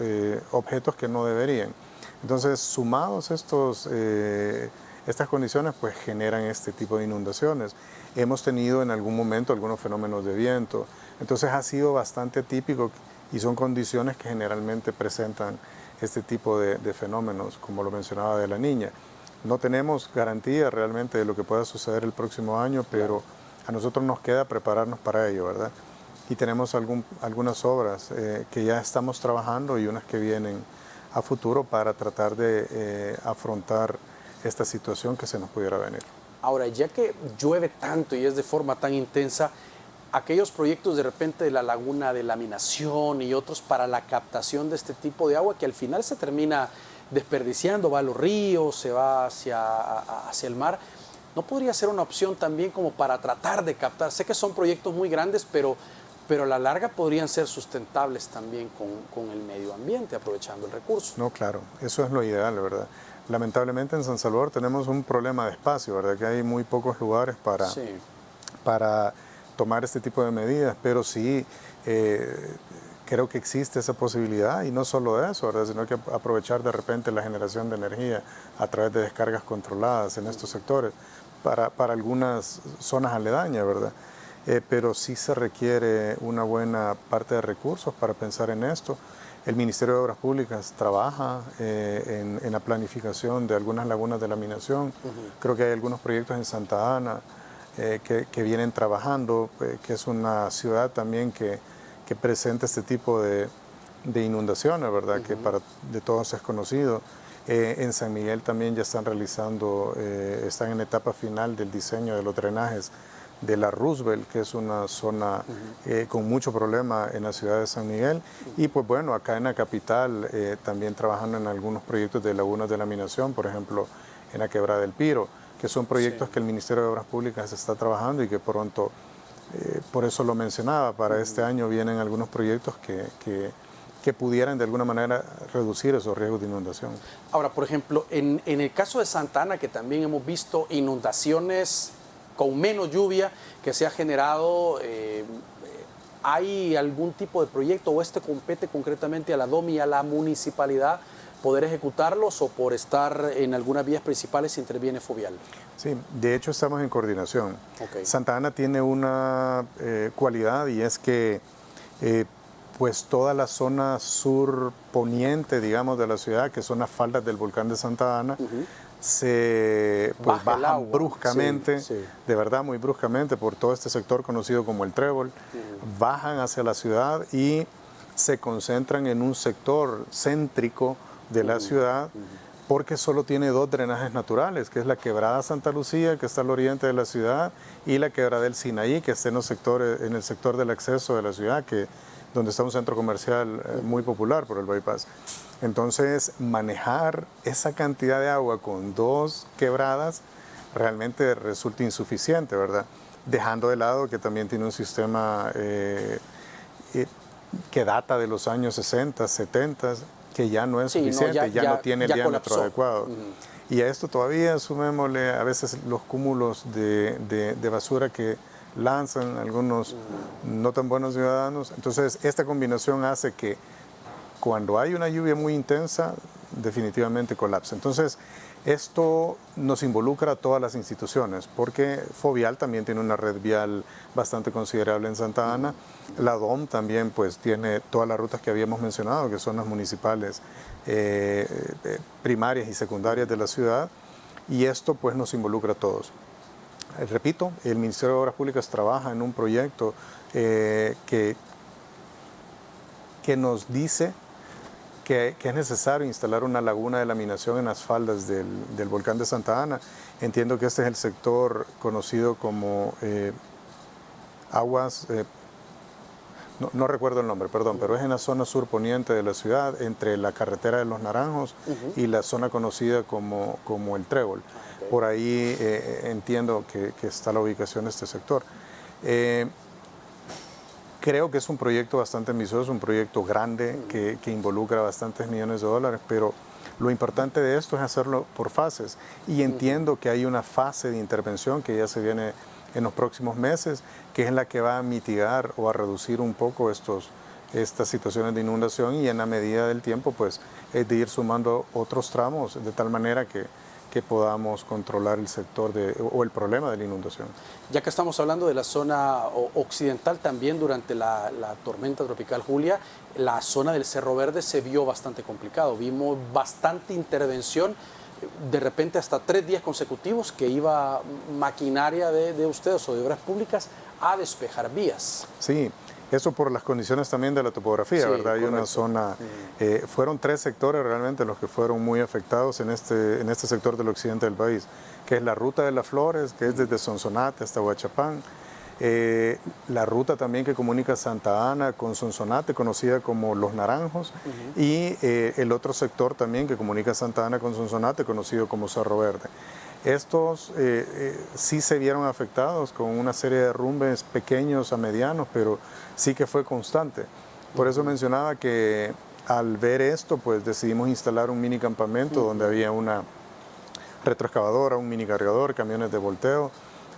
objetos que no deberían. Entonces, sumados estas condiciones, pues generan este tipo de inundaciones. Hemos tenido en algún momento algunos fenómenos de viento, entonces ha sido bastante típico y son condiciones que generalmente presentan este tipo de fenómenos, como lo mencionaba de la niña. No tenemos garantía realmente de lo que pueda suceder el próximo año, pero a nosotros nos queda prepararnos para ello, ¿verdad? Y tenemos algunas obras que ya estamos trabajando y unas que vienen a futuro para tratar de afrontar esta situación que se nos pudiera venir. Ahora, ya que llueve tanto y es de forma tan intensa, aquellos proyectos de repente de la laguna de laminación y otros para la captación de este tipo de agua que al final se termina desperdiciando, va a los ríos, se va hacia el mar, ¿no podría ser una opción también como para tratar de captar? Sé que son proyectos muy grandes, pero a la larga podrían ser sustentables también con el medio ambiente, aprovechando el recurso. No, claro, eso es lo ideal, ¿verdad? Lamentablemente en San Salvador tenemos un problema de espacio, ¿verdad? Que hay muy pocos lugares para tomar este tipo de medidas, pero sí creo que existe esa posibilidad y no solo eso, ¿verdad? Sino que aprovechar de repente la generación de energía a través de descargas controladas en estos sectores para algunas zonas aledañas, ¿verdad? Pero sí se requiere una buena parte de recursos para pensar en esto. El Ministerio de Obras Públicas trabaja en la planificación de algunas lagunas de laminación. Creo que hay algunos proyectos en Santa Ana que vienen trabajando, que es una ciudad también que presenta este tipo de inundaciones, ¿verdad? Que de todos es conocido. En San Miguel también ya están realizando, están en etapa final del diseño de los drenajes de la Roosevelt, que es una zona con mucho problema en la ciudad de San Miguel. Y pues bueno, acá en la capital también trabajando en algunos proyectos de lagunas de laminación, por ejemplo, en la Quebrada del Piro, que son proyectos que el Ministerio de Obras Públicas está trabajando y que pronto, por eso lo mencionaba, para este año vienen algunos proyectos que que pudieran de alguna manera reducir esos riesgos de inundación. Ahora, por ejemplo, en el caso de Santa Ana, que también hemos visto inundaciones con menos lluvia que se ha generado, ¿hay algún tipo de proyecto o este compete concretamente a la DOM y a la municipalidad poder ejecutarlos, o por estar en algunas vías principales interviene Fovial? Sí, de hecho estamos en coordinación. Okay. Santa Ana tiene una cualidad, y es que pues toda la zona sur poniente, digamos, de la ciudad, que son las faldas del volcán de Santa Ana, se pues, bajan bruscamente, sí. de verdad muy bruscamente, por todo este sector conocido como el Trébol, bajan hacia la ciudad y se concentran en un sector céntrico de la ciudad, porque solo tiene dos drenajes naturales, que es la quebrada Santa Lucía, que está al oriente de la ciudad, y la quebrada del Sinaí, que está en el sector del acceso de la ciudad, donde está un centro comercial muy popular por el bypass. Entonces, manejar esa cantidad de agua con dos quebradas realmente resulta insuficiente, ¿verdad? Dejando de lado que también tiene un sistema que data de los años 60, 70, que ya no es suficiente, ya no tiene el diámetro adecuado. Y a esto todavía sumémosle a veces los cúmulos de basura que lanzan algunos no tan buenos ciudadanos. Entonces, esta combinación hace que cuando hay una lluvia muy intensa, definitivamente colapsa. Entonces, esto nos involucra a todas las instituciones, porque Fovial también tiene una red vial bastante considerable en Santa Ana. La DOM también pues tiene todas las rutas que habíamos mencionado, que son las municipales primarias y secundarias de la ciudad, y esto pues nos involucra a todos. Repito, el Ministerio de Obras Públicas trabaja en un proyecto que nos dice que es necesario instalar una laguna de laminación en las faldas del volcán de Santa Ana. Entiendo que este es el sector conocido como aguas, no recuerdo el nombre, perdón, pero es en la zona surponiente de la ciudad, entre la carretera de Los Naranjos y la zona conocida como el Trébol. Okay. Por ahí entiendo que está la ubicación de este sector. Creo que es un proyecto bastante ambicioso, un proyecto grande que involucra bastantes millones de dólares, pero lo importante de esto es hacerlo por fases. Y entiendo que hay una fase de intervención que ya se viene en los próximos meses, que es la que va a mitigar o a reducir un poco estas situaciones de inundación, y en la medida del tiempo pues es de ir sumando otros tramos de tal manera que podamos controlar el sector o el problema de la inundación. Ya que estamos hablando de la zona occidental, también durante la tormenta tropical Julia, la zona del Cerro Verde se vio bastante complicado. Vimos bastante intervención, de repente hasta 3 días consecutivos que iba maquinaria de ustedes o de obras públicas a despejar vías. Sí. Eso por las condiciones también de la topografía, sí, ¿verdad? Hay una zona, fueron 3 sectores realmente los que fueron muy afectados en este sector del occidente del país, que es la ruta de las Flores, que es desde Sonsonate hasta Huachapán, la ruta también que comunica Santa Ana con Sonsonate, conocida como Los Naranjos, y el otro sector también que comunica Santa Ana con Sonsonate, conocido como Cerro Verde. Estos sí se vieron afectados con una serie de derrumbes pequeños a medianos, pero sí que fue constante. Por eso mencionaba que al ver esto, pues decidimos instalar un mini campamento donde había una retroexcavadora, un mini cargador, camiones de volteo,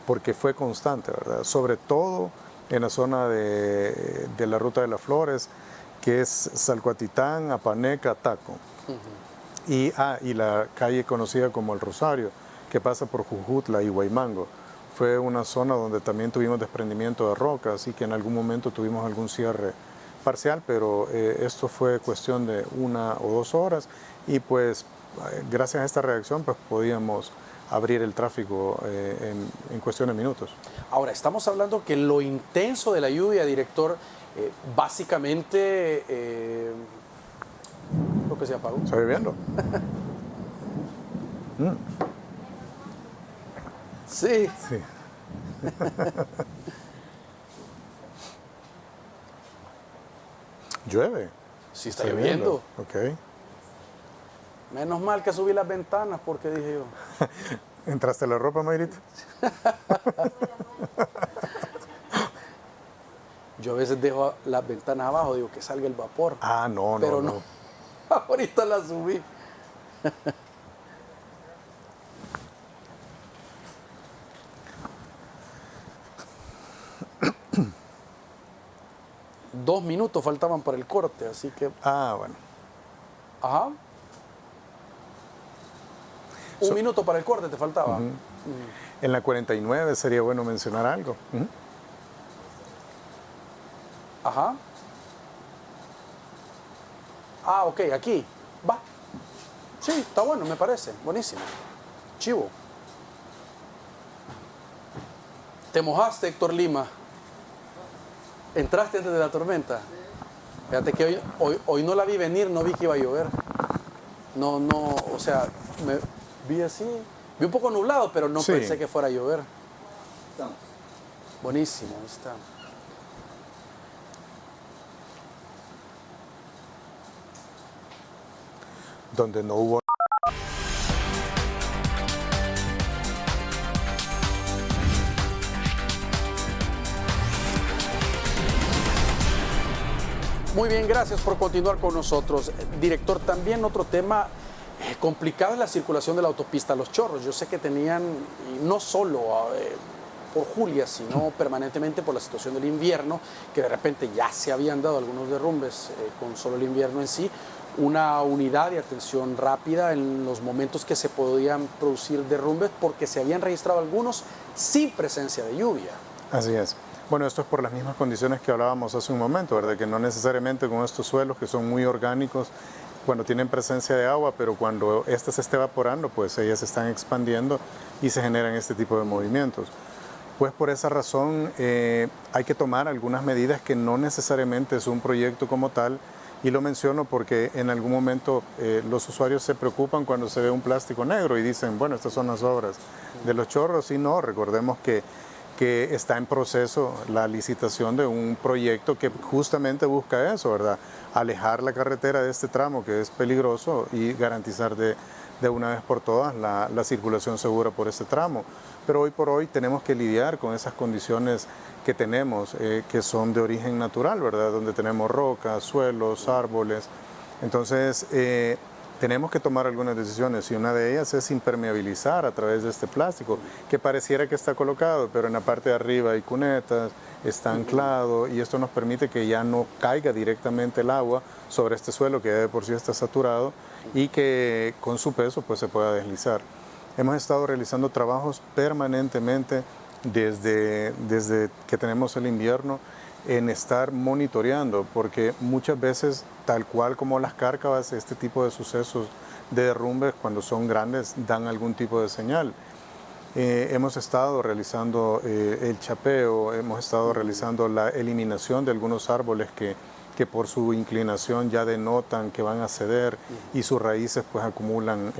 porque fue constante, ¿verdad? Sobre todo en la zona de la Ruta de las Flores, que es Salcuatitán, Apaneca, Taco. Y la calle conocida como El Rosario, que pasa por Jujutla y Huaymango. Fue una zona donde también tuvimos desprendimiento de rocas y que en algún momento tuvimos algún cierre parcial, pero esto fue cuestión de 1 o 2 horas, y pues gracias a esta reacción pues podíamos abrir el tráfico en cuestión de minutos. Ahora, estamos hablando que lo intenso de la lluvia, director, básicamente... ¿Lo que se apagó? ¿Está lloviendo? Sí. Sí. ¿Llueve? Sí, está lloviendo. Ok. Menos mal que subí las ventanas, porque dije yo. ¿Entraste a la ropa, Mayrita? Yo a veces dejo las ventanas abajo, digo que salga el vapor. Ah, no, no, pero no. Ahorita la subí. Dos minutos faltaban para el corte, así que... Ah, bueno. Ajá. Un minuto para el corte te faltaba. En la 49 sería bueno mencionar algo. Ajá. Ah, ok, aquí. Va. Sí, está bueno, me parece. Buenísimo. Chivo. Te mojaste, Héctor Lima. ¿Entraste antes de la tormenta? Fíjate que hoy no la vi venir, no vi que iba a llover. No, o sea, me vi así. Vi un poco nublado, pero no Sí. pensé que fuera a llover. Buenísimo, ahí está. Donde no hubo... Muy bien, gracias por continuar con nosotros. Director, también otro tema complicado es la circulación de la autopista Los Chorros. Yo sé que tenían, y no solo por Julia, sino permanentemente por la situación del invierno, que de repente ya se habían dado algunos derrumbes con solo el invierno en sí, una unidad de atención rápida en los momentos que se podían producir derrumbes, porque se habían registrado algunos sin presencia de lluvia. Así es. Bueno, esto es por las mismas condiciones que hablábamos hace un momento, ¿verdad? Que no necesariamente con estos suelos que son muy orgánicos, cuando tienen presencia de agua, pero cuando ésta se esté evaporando, pues ellas se están expandiendo y se generan este tipo de movimientos. Pues por esa razón hay que tomar algunas medidas que no necesariamente es un proyecto como tal, y lo menciono porque en algún momento los usuarios se preocupan cuando se ve un plástico negro y dicen, bueno, estas son las obras de Los Chorros, y no, recordemos que está en proceso la licitación de un proyecto que justamente busca eso, ¿verdad? Alejar la carretera de este tramo que es peligroso y garantizar de una vez por todas la circulación segura por este tramo. Pero hoy por hoy tenemos que lidiar con esas condiciones que tenemos, que son de origen natural, ¿verdad? Donde tenemos rocas, suelos, árboles. Entonces, tenemos que tomar algunas decisiones, y una de ellas es impermeabilizar a través de este plástico, que pareciera que está colocado, pero en la parte de arriba hay cunetas, está anclado, y esto nos permite que ya no caiga directamente el agua sobre este suelo que ya de por sí está saturado y que con su peso pues se pueda deslizar. Hemos estado realizando trabajos permanentemente desde que tenemos el invierno en estar monitoreando, porque muchas veces, tal cual como las cárcavas, este tipo de sucesos de derrumbes, cuando son grandes, dan algún tipo de señal. Hemos estado realizando el chapeo, hemos estado realizando la eliminación de algunos árboles que por su inclinación ya denotan que van a ceder, y sus raíces pues acumulan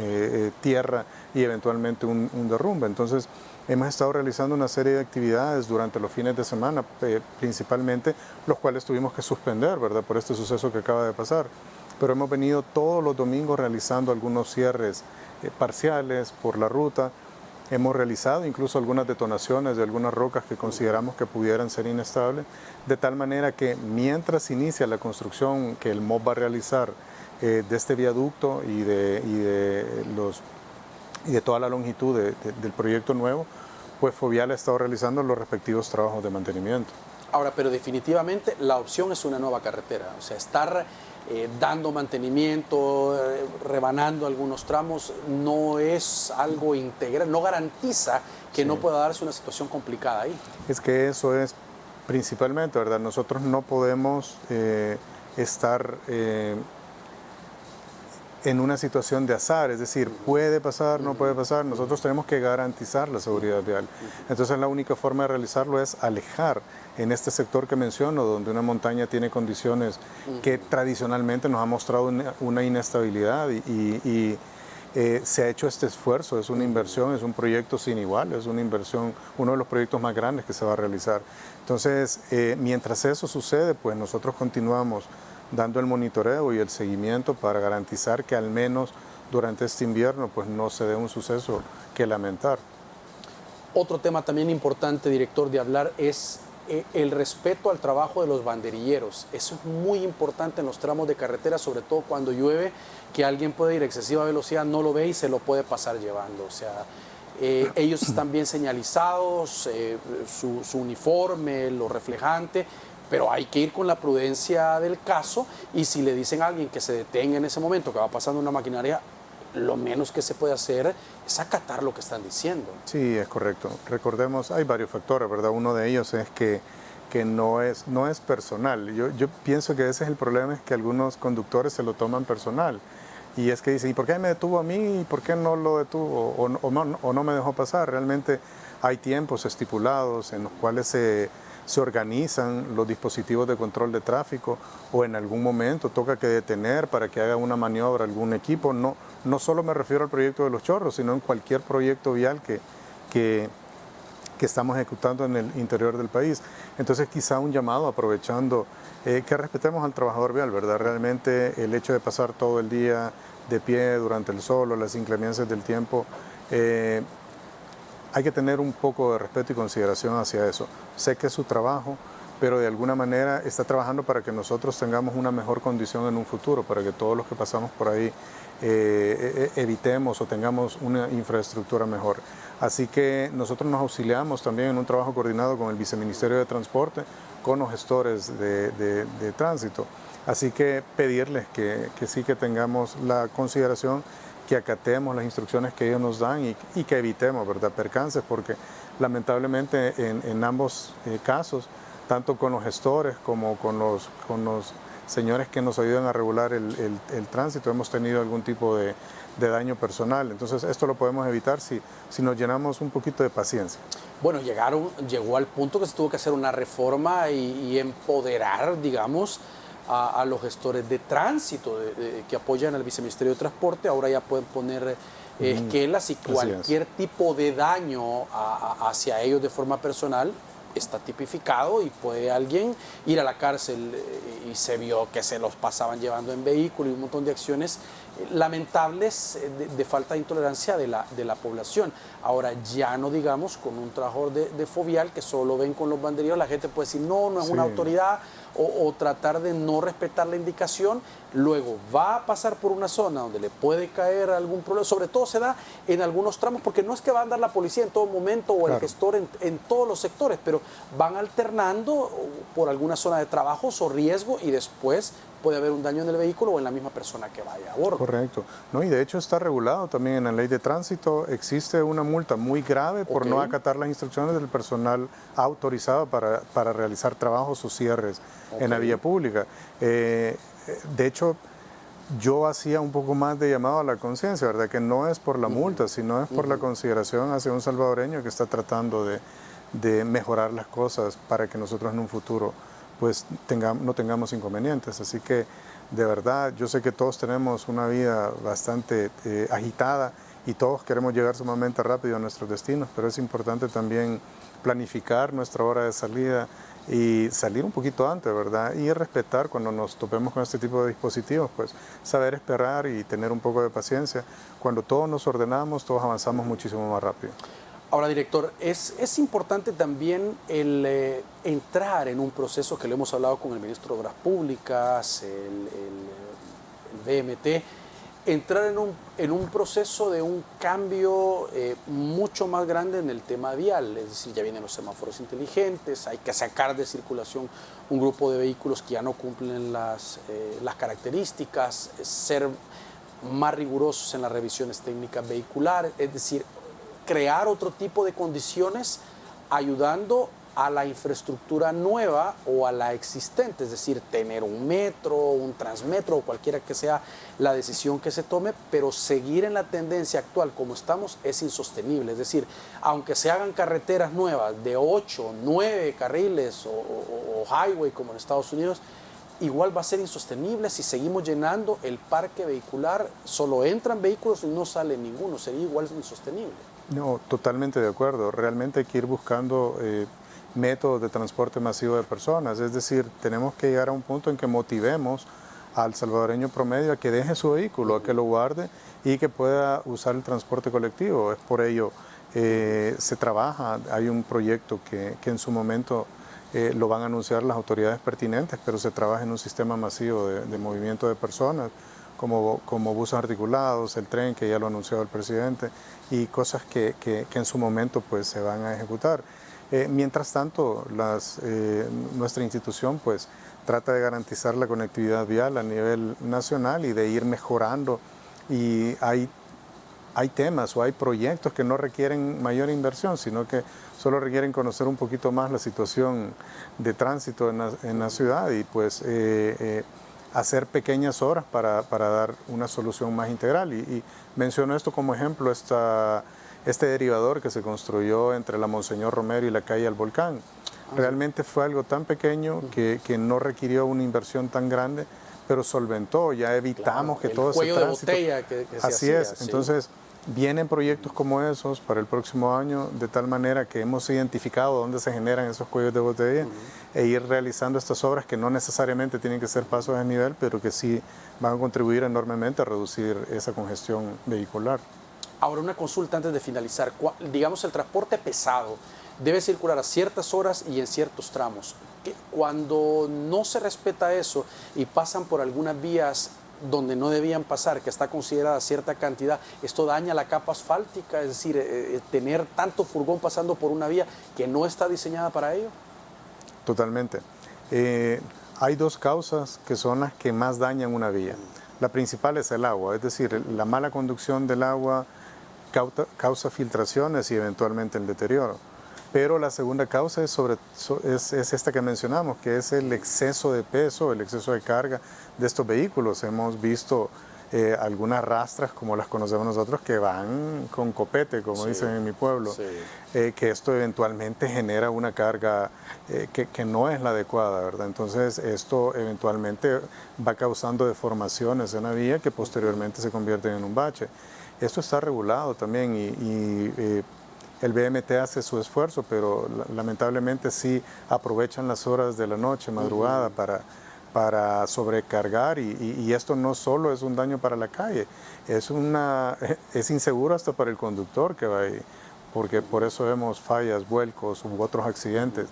tierra y eventualmente un derrumbe. Entonces, hemos estado realizando una serie de actividades durante los fines de semana, principalmente, los cuales tuvimos que suspender, ¿verdad?, por este suceso que acaba de pasar. Pero hemos venido todos los domingos realizando algunos cierres parciales por la ruta. Hemos realizado incluso algunas detonaciones de algunas rocas que consideramos que pudieran ser inestables, de tal manera que mientras inicia la construcción que el MOB va a realizar de este viaducto y de toda la longitud del proyecto nuevo, pues Fovial ha estado realizando los respectivos trabajos de mantenimiento. Ahora, pero definitivamente la opción es una nueva carretera, o sea, estar dando mantenimiento, rebanando algunos tramos, no es algo integral, no garantiza que no pueda darse una situación complicada ahí. Es que eso es principalmente, ¿verdad? Nosotros no podemos estar en una situación de azar, es decir, puede pasar, no puede pasar. Nosotros tenemos que garantizar la seguridad vial. Entonces la única forma de realizarlo es alejar en este sector que menciono, donde una montaña tiene condiciones que tradicionalmente nos ha mostrado una inestabilidad, y se ha hecho este esfuerzo. Es una inversión, es un proyecto sin igual, es una inversión, uno de los proyectos más grandes que se va a realizar. Entonces, mientras eso sucede, pues nosotros continuamos dando el monitoreo y el seguimiento para garantizar que al menos durante este invierno pues no se dé un suceso que lamentar. Otro tema también importante, director, de hablar es el respeto al trabajo de los banderilleros. Eso es muy importante en los tramos de carretera, sobre todo cuando llueve, que alguien puede ir a excesiva velocidad, no lo ve y se lo puede pasar llevando. O sea, ellos están bien señalizados, su uniforme, lo reflejante, pero hay que ir con la prudencia del caso, y si le dicen a alguien que se detenga en ese momento, que va pasando una maquinaria, lo menos que se puede hacer es acatar lo que están diciendo. Sí, es correcto. Recordemos, hay varios factores, ¿verdad? Uno de ellos es que no es personal. Yo pienso que ese es el problema, es que algunos conductores se lo toman personal. Y es que dicen, ¿y por qué me detuvo a mí? ¿Y por qué no lo detuvo? O no me dejó pasar. Realmente hay tiempos estipulados en los cuales se organizan los dispositivos de control de tráfico, o en algún momento toca que detener para que haga una maniobra algún equipo. No solo me refiero al proyecto de Los Chorros, sino en cualquier proyecto vial que estamos ejecutando en el interior del país. Entonces, quizá un llamado, aprovechando, que respetemos al trabajador vial, ¿verdad? Realmente el hecho de pasar todo el día de pie durante el sol o las inclemencias del tiempo, hay que tener un poco de respeto y consideración hacia eso. Sé que es su trabajo, pero de alguna manera está trabajando para que nosotros tengamos una mejor condición en un futuro, para que todos los que pasamos por ahí evitemos o tengamos una infraestructura mejor. Así que nosotros nos auxiliamos también en un trabajo coordinado con el Viceministerio de Transporte, con los gestores de tránsito. Así que pedirles que sí que tengamos la consideración, que acatemos las instrucciones que ellos nos dan y que evitemos, ¿verdad?, percances, porque lamentablemente en ambos casos, tanto con los gestores como con los señores que nos ayudan a regular el tránsito, hemos tenido algún tipo de daño personal. Entonces esto lo podemos evitar si nos llenamos un poquito de paciencia. Bueno, llegó al punto que se tuvo que hacer una reforma y empoderar, digamos, a los gestores de tránsito que apoyan al Viceministerio de Transporte. Ahora ya pueden poner esquelas, y cualquier tipo de daño hacia ellos de forma personal está tipificado, y puede alguien ir a la cárcel. Y se vio que se los pasaban llevando en vehículo, y un montón de acciones lamentables de falta de intolerancia de la población. Ahora, ya no digamos con un trabajador de Fovial que solo ven con los banderilleros, la gente puede decir no es una autoridad, o tratar de no respetar la indicación. Luego va a pasar por una zona donde le puede caer algún problema. Sobre todo se da en algunos tramos, porque no es que va a andar la policía en todo momento, o el gestor en todos los sectores, pero van alternando por alguna zona de trabajos o riesgo, y después puede haber un daño en el vehículo o en la misma persona que vaya a bordo. Correcto. No, y de hecho está regulado también en la ley de tránsito. Existe una multa muy grave por no acatar las instrucciones del personal autorizado para realizar trabajos o cierres en la vía pública. De hecho, yo hacía un poco más de llamado a la conciencia, ¿verdad? Que no es por la multa, sino es por la consideración hacia un salvadoreño que está tratando de mejorar las cosas para que nosotros en un futuro pues no tengamos inconvenientes. Así que de verdad, yo sé que todos tenemos una vida bastante agitada, y todos queremos llegar sumamente rápido a nuestros destinos, pero es importante también planificar nuestra hora de salida y salir un poquito antes, ¿verdad? Y respetar cuando nos topemos con este tipo de dispositivos, pues saber esperar y tener un poco de paciencia. Cuando todos nos ordenamos, todos avanzamos muchísimo más rápido. Ahora, director, es importante también el entrar en un proceso que lo hemos hablado con el ministro de Obras Públicas, el VMT, entrar en un proceso de un cambio mucho más grande en el tema vial. Es decir, ya vienen los semáforos inteligentes, hay que sacar de circulación un grupo de vehículos que ya no cumplen las características, ser más rigurosos en las revisiones técnicas vehiculares, es decir, crear otro tipo de condiciones ayudando a la infraestructura nueva o a la existente, es decir, tener un metro, un transmetro o cualquiera que sea la decisión que se tome, pero seguir en la tendencia actual como estamos es insostenible. Es decir, aunque se hagan carreteras nuevas de 8, 9 carriles o highway como en Estados Unidos, igual va a ser insostenible si seguimos llenando el parque vehicular. Solo entran vehículos y no sale ninguno, sería igual insostenible. No, totalmente de acuerdo. Realmente hay que ir buscando métodos de transporte masivo de personas. Es decir, tenemos que llegar a un punto en que motivemos al salvadoreño promedio a que deje su vehículo, a que lo guarde y que pueda usar el transporte colectivo. Es por ello se trabaja, hay un proyecto que en su momento lo van a anunciar las autoridades pertinentes, pero se trabaja en un sistema masivo de movimiento de personas, como buses articulados, el tren que ya lo ha anunciado el presidente, y cosas que en su momento pues se van a ejecutar. Mientras tanto, nuestra institución pues trata de garantizar la conectividad vial a nivel nacional y de ir mejorando, y hay temas o hay proyectos que no requieren mayor inversión, sino que solo requieren conocer un poquito más la situación de tránsito en la ciudad y pues hacer pequeñas obras para dar una solución más integral. Y menciono esto como ejemplo, este derivador que se construyó entre la Monseñor Romero y la calle al Volcán. Realmente fue algo tan pequeño que no requirió una inversión tan grande, pero solventó, ya evitamos que todo ese tránsito... El cuello de botella que se Así hacía, es, sí. Entonces vienen proyectos como esos para el próximo año, de tal manera que hemos identificado dónde se generan esos cuellos de botella e ir realizando estas obras que no necesariamente tienen que ser pasos de nivel, pero que sí van a contribuir enormemente a reducir esa congestión vehicular. Ahora, una consulta antes de finalizar. Digamos, el transporte pesado debe circular a ciertas horas y en ciertos tramos. Cuando no se respeta eso y pasan por algunas vías donde no debían pasar, que está considerada cierta cantidad, esto daña la capa asfáltica, es decir, tener tanto furgón pasando por una vía que no está diseñada para ello. Totalmente. Hay dos causas que son las que más dañan una vía. La principal es el agua, es decir, la mala conducción del agua causa filtraciones y eventualmente el deterioro. Pero la segunda causa es esta que mencionamos, que es el exceso de peso, el exceso de carga de estos vehículos. Hemos visto algunas rastras, como las conocemos nosotros, que van con copete, como dicen en mi pueblo, que esto eventualmente genera una carga que no es la adecuada, ¿verdad? Entonces esto eventualmente va causando deformaciones en la vía que posteriormente se convierten en un bache. Esto está regulado también y el BMT hace su esfuerzo, pero lamentablemente sí aprovechan las horas de la noche, madrugada, para sobrecargar y esto no solo es un daño para la calle, es inseguro hasta para el conductor que va ahí, porque por eso vemos fallas, vuelcos u otros accidentes,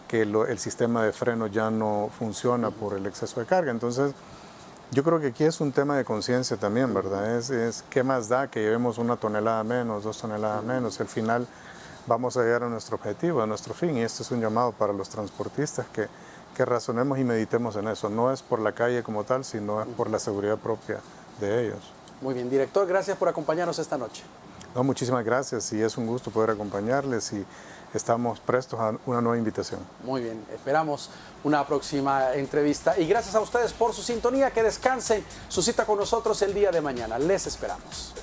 que el sistema de freno ya no funciona por el exceso de carga. Entonces, yo creo que aquí es un tema de conciencia también, ¿verdad? Es qué más da que llevemos 1 tonelada menos, 2 toneladas menos. Al final vamos a llegar a nuestro objetivo, a nuestro fin. Y esto es un llamado para los transportistas que razonemos y meditemos en eso. No es por la calle como tal, sino es por la seguridad propia de ellos. Muy bien, director, gracias por acompañarnos esta noche. No, muchísimas gracias y es un gusto poder acompañarles y estamos prestos a una nueva invitación. Muy bien, esperamos una próxima entrevista y gracias a ustedes por su sintonía, que descansen, su cita con nosotros el día de mañana, les esperamos.